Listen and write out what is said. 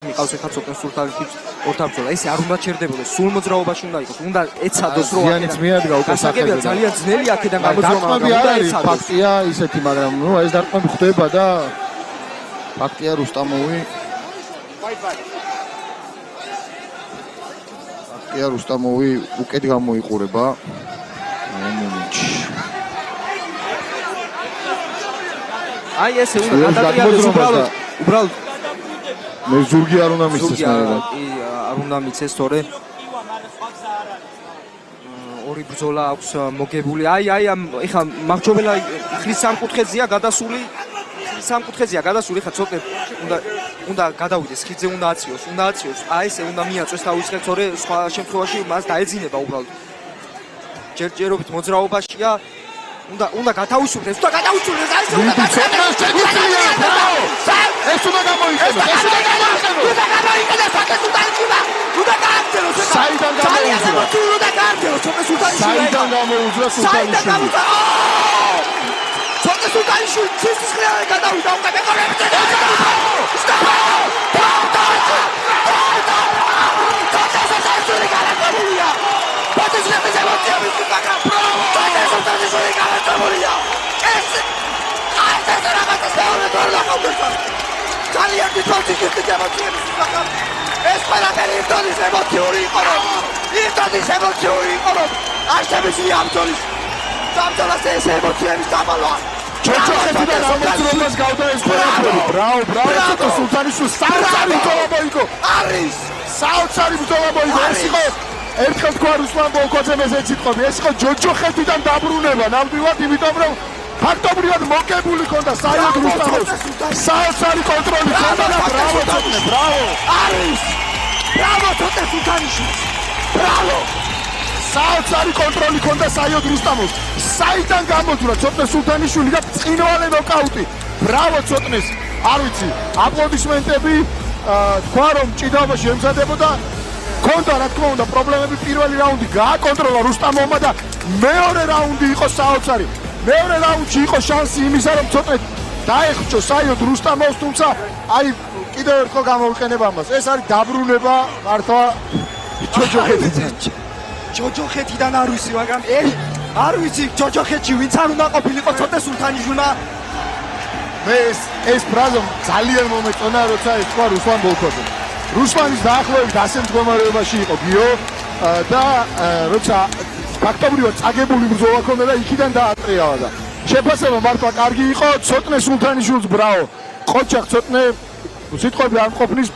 მიყავს ეხლა ცოტა სულთანის ორთაბრძოლა. ესე არ უნდა ჩერდებოდეს, სულ მოძრაობაში უნდა იყოს. უნდა ეცადოს რომ ზიანიც მიადგა უკვე გასაგებია ძალიან ძნელი აქედან გამოძრაობა, მაგრამ უნდა ეცადოს. ფაქტია ისეთი, მაგრამ ნუ ეს დარტყმები ხდება და ფაქტია რუსტამოვი უკეთ გამოიყურება. აი ესე უნდა გადატრიალდეს უბრალოდ მე ზურგი არ უნდა მისცეს მაგრამ არ უნდა მიცეს თორე ორი ბრძოლა აქვს მოგებული აი ეხა მარჯვენა ხრის სამკუთხედზია გადასული ხა ცოტა უნდა გადავიდეს ხიძე უნდა აციოს აი ესე უნდა მიაწვეს თავისხელ თორე სხვა შემთხვევაში მას დაეძინება უბრალოდ ჯერჯერობით მოძრაობაშია უნდა გათავისუფლდეს აი ესე უნდა გათავისუფლდეს ეს უნდა გამოიყენოს საიდან გამოუძრა სულთანიშვილი ცოტა სულთანიშვილი ცისის ხლიანად გადავიდა უკვე მეკორებზე ძალიან დიდ ემოციების ეს ყველაფერი ერთადის ემოციური იყო რომ არ შემიძლია ამ ბრძოლას ეს ემოციების დამალვა ჩოჩოხეთიდან ამოძრობას გავდა ეს ყველაფერი ბრავო ცოტა სულთანიშვილს საოცარი ბრძოლა მოიგო ეს იყო ერთხელ თქვა რუსლან ბოლკოძემ ეს სიტყვები ეს იყო ჯოჯოხეთიდან დაბრუნება ნამდვილად იმიტომ რომ ფაქტობრივად მოგებული ქონდა საიოდ რუსტამოვს საოცარი კონტროლი ქონდა და ბრავო ცოტა სულთანიშვილს საოცარი კონტროლი ქონდა საიოდ რუსტამოვს საიდან გამოძვრა ცოტა სულთანიშვილი და წინვალე ნოკაუტი ბრავო ცოტნეს არ ვიცი აპლოდისმენტები თქვა რომ ჭიდაობაში ემზადებოდა ქონდა რა თქმა უნდა პრობლემები პირველი რაუნდი გააკონტროლა რუსტამოვმა და მეორე რაუნდი იყო საოცარი მეორე რაუნდში იყო შანსი იმისა რომ ცოტა დაეხჭო საიოდ რუსტამოვს თუმცა აი კიდევ ერთხელ გამოვიყენება ამას ეს არის დაბრუნება მართლა ჯოჯოხეთიდან არ ვიცი მაგრამ არ ვიცი ჯოჯოხეთში ვინც არ უნდა ყოფილიყო ცოტა სულთანიშვილმა მე ეს ფრაზა ძალიან მომეწონა როცა ეს თქვა რუსლან ბოლკოძემ რუსლანის დაახლოებით ასე მდგომარეობაში იყო გიო და როცა ფაქტობრივად წაგებული ბრძოლა ქონდა და იქიდან დაატრიალა და შეფასება მართლა კარგი იყო ცოტნე სულთანიშვილს ბრავო ყოჩახ ცოტნე სიტყვები არ მყოფნის